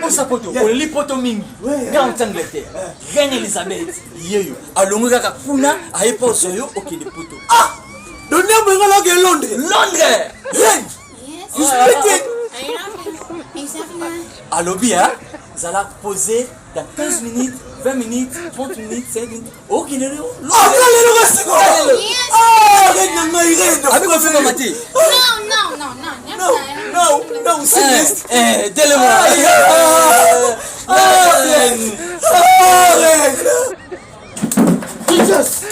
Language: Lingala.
posapoto oli poto mingi grande Angleterre reine Elisabeth yeyo alongo kaka kuna ayepa soyo okende poto Donnez moi que Londres. Londres Reine. You speak Alobi hein zala poser dans 15 minutes 20 minutes 30 minutes 5 minutes okende Londres Non, c'est Délai-moi. Jesus.